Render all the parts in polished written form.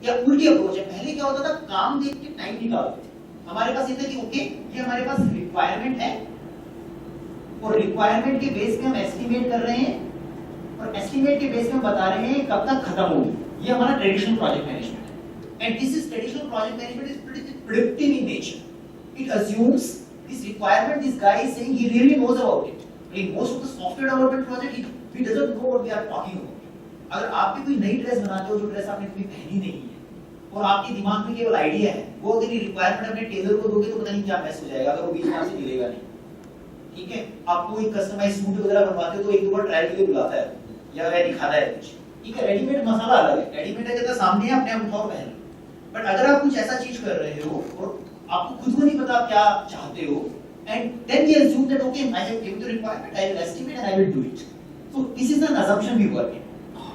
या उल्टी अप्रोच है, पहले क्या होता था काम देख के टाइम निकालते थे, हमारे पास ये था कि ओके ये हमारे पास रिक्वायरमेंट है और रिक्वायरमेंट के बेस पे हम एस्टिमेट कर रहे हैं और एस्टिमेट के बेस पे हम बता रहे हैं कब तक खत्म होगी, ये हमारा ट्रेडिशनल प्रोजेक्ट मैनेजमेंट है। And this is traditional project management is pretty predictive in nature, it assumes this requirement this guy is saying he really knows about it. In most of the software development project he doesn't know what we are talking about. अगर आप भी कोई नई dress बनाते हो जो dress आपने कभी पहनी नहीं है और आपके दिमाग में केवल आइडिया है, वो अगर ये रिक्वायरमेंट अपने टेलर को दोगे तो पता नहीं क्या मैस हो जाएगा अगर वो बीच में आपसे मिलेगा नहीं। ठीक है, आपको एक कस्टमाइज सूट वगैरह बनवाते हो तो एक दो बार ट्रायल के लिए बुलाता है या वह दिखाता है कुछ। ठीक है, रेडीमेड मसाला अलग है, रेडीमेड है कहता सामने है अपने आप उठाओ पहन लो। बट अगर आप कुछ ऐसा चीज कर रहे हो और आपको खुद को नहीं पता आप क्या चाहते हो, and then we assume that okay I have given the requirement, I will estimate and I will do it. So this is an assumption we work in.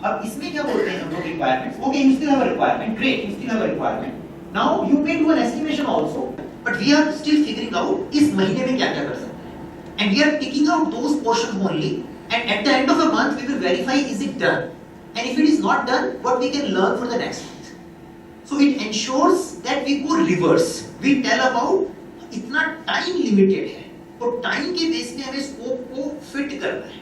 अब इसमें क्या बोलते हैं हम लोग requirements, okay you still have a requirement, great you still have a requirement, now you may do an estimation also, but we are still figuring out इस महीने में क्या क्या कर सकते हैं, and we are picking out those portions only, and at the end of a month we will verify is it done, and if it is not done what we can learn for the next month. So it ensures that we go reverse, we tell about इतना time limited है और time के base पे हमें scope को fit करना है।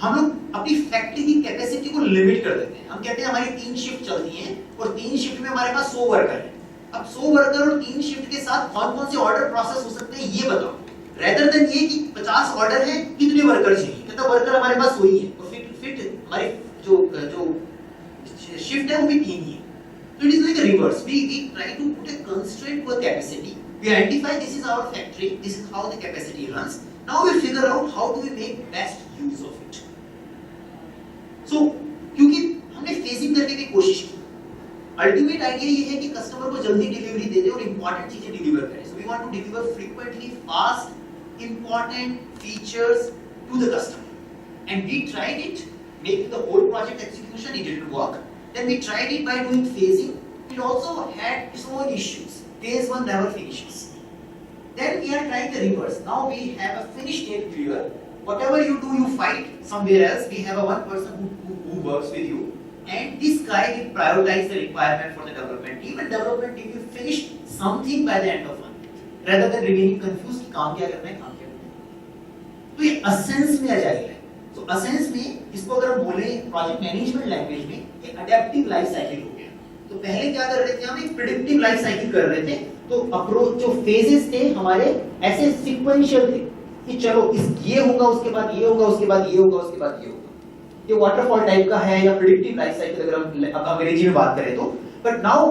हम लोग अपनी फैक्ट्री की कैपेसिटी को लिमिट कर देते हैं, हम कहते हैं हमारी 3 शिफ्ट चलती हैं और 3 शिफ्ट में हमारे पास 100 वर्कर है। अब 100 वर्कर और 3 शिफ्ट के साथ कौन कौन से ऑर्डर प्रोसेस हो सकते हैं ये बताओ, रेदर देन ये कि 50 ऑर्डर है कितने वर्कर चाहिए, कितना वर्कर हमारे पास वही है और फिट हमारी जो शिफ्ट है वो भी 3 ही है। So it is like a reverse, we try to put a constraint to a capacity. We identify this is our factory, this is how the capacity runs. Now we figure out how do we make best use of it. So क्योंकि हमने phasing करने की कोशिश की, ultimate idea ये है कि customer को जल्दी डिलीवरी दे दे और इंपॉर्टेंट चीजें डिलीवर करें। So we want to deliver frequently, fast, important features to the customer. And we tried it, making the whole project execution, it didn't work. Then we tried it by doing phasing. It also had its own issues. Phase 1 never finishes. Then we are trying the reverse. Now we have a finished state clear. Whatever you do, you fight somewhere else. We have a one person who works with you, and this guy will prioritize the requirement for the development team. And development team will finish something by the end of 1 month, rather than remaining confused कि काम क्या करना है, काम क्या करना है। तो ये असेंस में अजाइल है। तो असेंस में इसको अगर हम बोले प्रोजेक्ट मैनेजमेंट लैंग्वेज में, ये अडैप्टिव लाइफ साइकिल हो गया। तो पहले क्या कर रहे थे हम, एक प्रेडिक्टिव लाइफ साइकिल कर रहे थे। तो अप्रोच जो फेजेस थे हमारे ऐसे सीक्वेंशियल थे कि चलो इस ये होगा उसके बाद ये होगा उसके बाद ये होगा उसके बाद ये होगा। ये वाटरफॉल टाइप का है या प्रेडिक्टिव लाइफ साइकिल अगर हम अंग्रेजी में बात करें तो। But now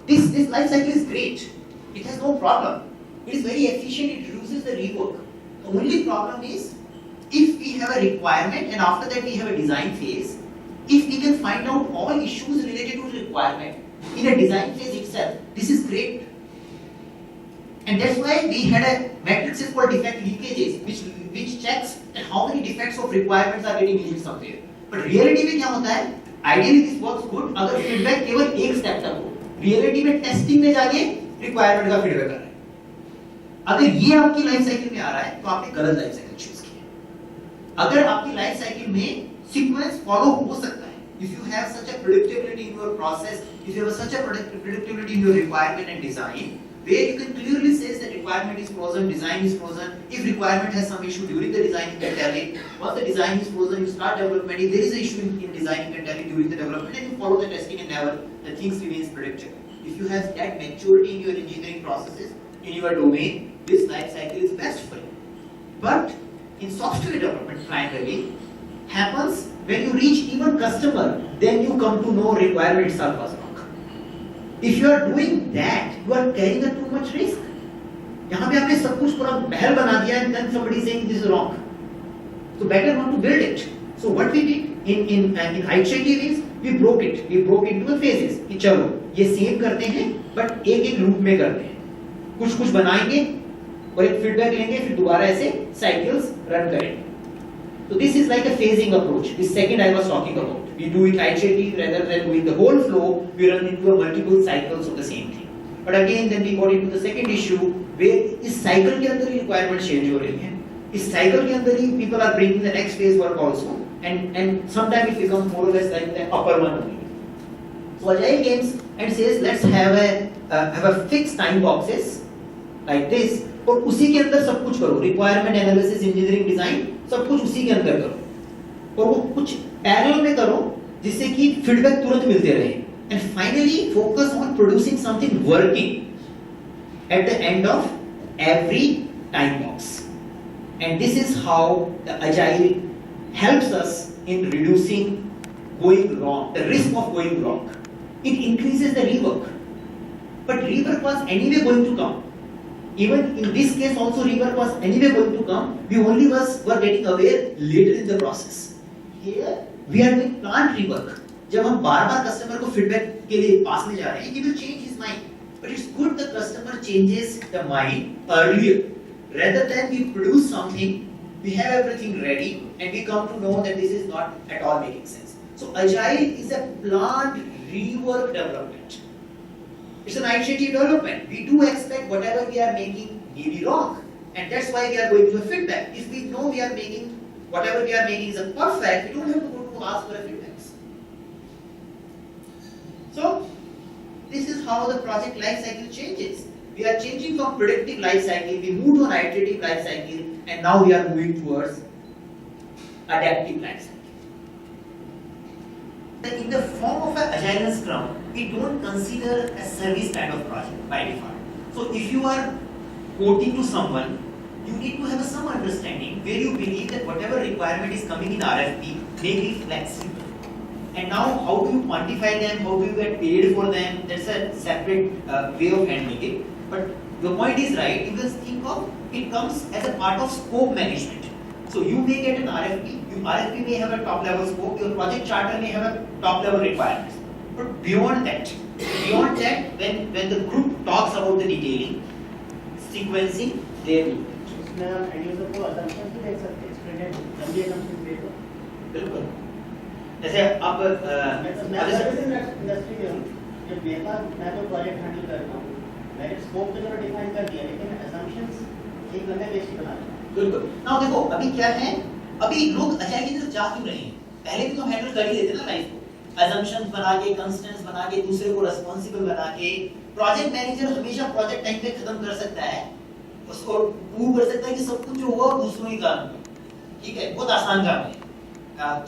this life cycle is great, it has no problem, it is very efficient, it reduces the rework. The only problem is if we have a requirement and after that we have a design phase, if we can find out all issues related to the requirement in a design phase itself, this is great. And that's why we had a matrix called defect leakages which checks that how many defects of requirements are getting leaked somewhere. But reality में क्या होता है, ideally this works good अगर feedback केवल एक step तक हो, reality में testing में जाके requirement का feedback कर रहे हैं। अगर ये आपकी लाइफ साइकिल में आ रहा है तो आपने गलत लाइफ साइकिल चूज की है। अगर आपकी लाइफ साइकिल में सीक्वेंस फॉलो हो सकता है, if you have such a predictability in your process, if you have such a predictability in your requirement and design, where you can clearly say that requirement is frozen, design is frozen. If requirement has some issue during the design, you can tell it. Once the design is frozen, you start development. If there is an issue in design, you can tell it during the development, and you follow the testing and never the things remains predictable. If you have that maturity in your engineering processes, in your domain, this life cycle is best for you. But in software development, primarily happens when you reach even customer, then you come to know requirements are wrong. If you are doing that, you are carrying a too much risk. यहाँ पे आपने सब कुछ पूरा महल बना दिया and then somebody saying this is wrong. So better not to build it. So what we did in iterative is we broke it. We broke it into phases. कि चलो ये सेम करते हैं, but एक एक लूप में करते हैं. कुछ बनाएंगे और एक फीडबैक लेंगे, फिर दोबारा ऐसे साइकिल्स रन करेंगे. So this is like a phasing approach. This second I was talking about. We do it iterative rather than doing the whole flow. We run into a multiple cycles of the same thing. But again, then we got into the second issue where इस cycle के अंदर ही requirement change हो रही है. इस cycle के अंदर ही people are bringing the next phase work also, and sometimes it becomes more or less like the upper one only. So Agile comes and says let's have a fixed time boxes like this, और उसी के अंदर सब कुछ करो, requirement analysis, engineering, design, सब कुछ उसी के अंदर करो, और वो कुछ पैरेलल में करो जिससे कि फीडबैक तुरंत मिलते रहे, and finally focus on producing something working at the end of every time box. And this is how the Agile helps us in reducing going wrong, the risk of going wrong. It increases the rework, but rework was anyway going to come. Even in this case also rework was anyway going to come. We only were getting aware later in the process. Here we are doing planned rework. जब हम बार-बार customer को feedback के लिए पास में जा रहे हैं, he will change his mind. But it's good the customer changes the mind earlier, rather than we produce something, we have everything ready, and we come to know that this is not at all making sense. So Agile is a planned rework development. It's an iterative development. We do expect whatever we are making may be wrong, and that's why we are going to a feedback. If we know we are making whatever we are making is a perfect, we don't have to go to ask for a feedback. So this is how the project life cycle changes. We are changing from predictive life cycle, we moved on iterative life cycle, and now we are moving towards adaptive life cycle. In the form of an Agile and Scrum, we don't consider a service kind of project by default. So if you are quoting to someone, you need to have some understanding where you believe that whatever requirement is coming in RFP may be flexible. And now, how do you quantify them? How do you get paid for them? That's a separate way of handling it. But the point is right. You just think of it comes as a part of scope management. So you may get an RFP. Your RFP may have a top level scope. Your project charter may have a top level requirements. But beyond that, when the group talks about the detailing, sequencing, they will. इसमें आप and user को assumptions भी देख सकते हैं. Student लंबी assumptions दे दो. बिल्कुल. जैसे आप मैं इंडस्ट्री में हूँ, जब मेरे पास मैं तो प्रोजेक्ट हैंडल कर रहा हूँ, मैंने स्कोप तो चलो डिफाइन कर दिया, लेकिन assumptions एक बंदे बेसिक बना रहे हैं. बिल्कुल. नाउ देखो अभी क्या है, अभी लोग अजाइल की तरफ जा क्यों रहे हैं? पहले भी तो हम हैंडल कर ही लेते ना लाइफ को, assumptions बना के, कंस्ट्रेंट्स बना के, दूसरे को रिस्पांसिबल बना के. प्रोजेक्ट मैनेजर हमेशा प्रोजेक्ट टाइम पे खत्म कर सकता है, उसको प्रूव कर सकता है कि सब कुछ जो हुआ दूसरों ही कारण हुआ. ठीक है, बहुत आसान काम है.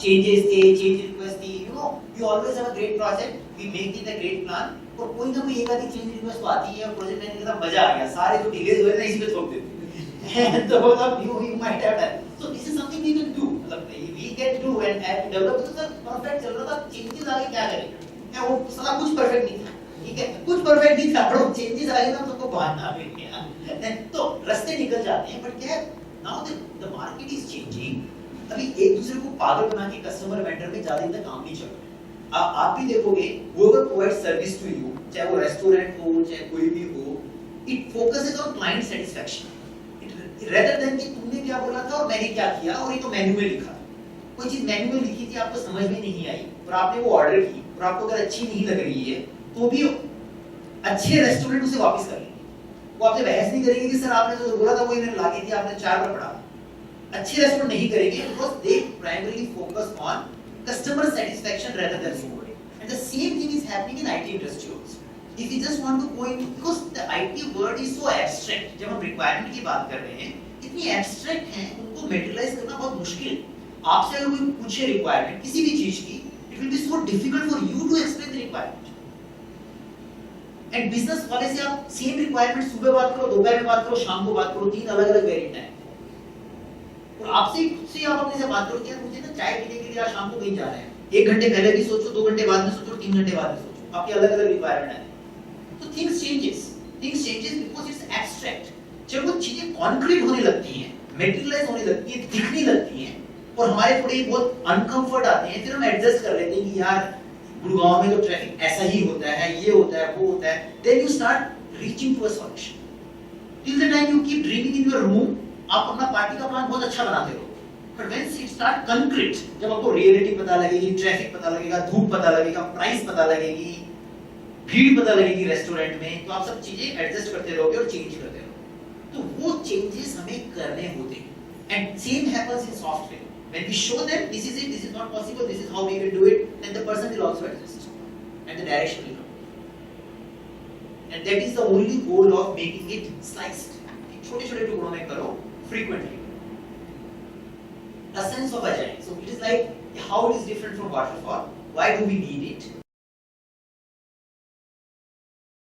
Changes थे, change request थी, you know, you always have a great project, we make it a great plan, और कोई ना कोई एक आधी change request तो आती है, और प्रोजेक्ट मैनेजर का मजा आ गया, सारे जो डिलेज हुए ना इसी पे थोप देते. तो मतलब you might have that. So this is something we can do. मतलब we can do and develop तो सर perfect चल रहा था, changes आगे क्या करेंगे? क्या वो सारा कुछ perfect नहीं था, ठीक है? कुछ perfect नहीं था, बड़ो changes आगे ना सबको बहाना मिल गया. तो रास्ते निकल जाते हैं, but क्या है? Now the market is changing. अभी एक दूसरे को पागल बना के कस्टमर वेंडर में ज्यादा इतना काम नहीं चल रहा है. आप भी देखोगे whoever provides service to you, चाहे वो रेस्टोरेंट हो, चाहे कोई भी हो, it focuses on client satisfaction rather than कि तुमने क्या बोला था और मैंने क्या किया और ये तो मैन्युअल लिखा. कोई चीज मैन्युअल लिखी थी, आपको समझ में नहीं आई और आपने वो ऑर्डर की और आपको अगर अच्छी नहीं लग रही है तो भी अच्छे रेस्टोरेंट उसे वापस कर लेंगे. वो आपसे बहस नहीं करेंगे कि सर आपने जो बोला था वही मैंने ला के दिया, आपने 4 बार पढ़ा. अच्छे रेस्टोरेंट नहीं करेंगे because they primarily focus on customer satisfaction rather than scoring. And the same thing is happening in IT industry also. If you just want to go in, because the IT word is so abstract, जब हम requirement की बात कर रहे हैं, इतनी abstract हैं, उनको materialize करना बहुत मुश्किल है. आपसे अगर कोई पूछे requirement किसी भी चीज की, it will be so difficult for you to explain the requirement. And business वाले से आप same requirement सुबह बात करो, दोपहर में बात करो, शाम को बात करो, 3 अलग-अलग वेरिएंट है. और आपसे खुद से आप अपने से बात करो कि यार मुझे ना चाय पीने के लिए आज शाम को कहीं जाना है. 1 घंटे पहले भी सोचो, 2 घंटे बाद में सोचो, 3 घंटे बाद में सोचो. आपकी अलग-अलग रिक्वायरमेंट है. तो things changes because it's abstract. जब वो चीजें कॉन्क्रीट होने लगती हैं, मैटेरियलाइज होने लगती हैं, दिखने लगती हैं और हमारे थोड़े बहुत अनकंफर्ट आते हैं, फिर हम एडजस्ट कर लेते हैं कि यार गुड़गांव में तो ट्रैफिक ऐसा ही होता है, ये होता है, वो होता है. Then you start reaching to a solution. Till the time you keep dreaming in your room, आप अपना पार्टी का प्लान बहुत अच्छा बनाते हो, but when it start concrete, जब आपको रियलिटी पता लगेगी, ट्रैफिक पता लगेगा, धूप पता लगेगा, प्राइस पता लगेगी, भीड़ पता लगेगी रेस्टोरेंट में, तो आप सब चीजें एडजस्ट करते रहोगे और चेंज करते रहोगे. तो वो चेंजेस हमें करने होते हैं. And same happens in software. When we show them this is it, this is not possible, this is how we will do it, then the person will also adjust. and the direction will come. And that is the only goal of making it sliced. छोटे-छोटे टुकड़ों में करो frequently. The sense of agile. So it is like how it is different from waterfall. Why do we need it?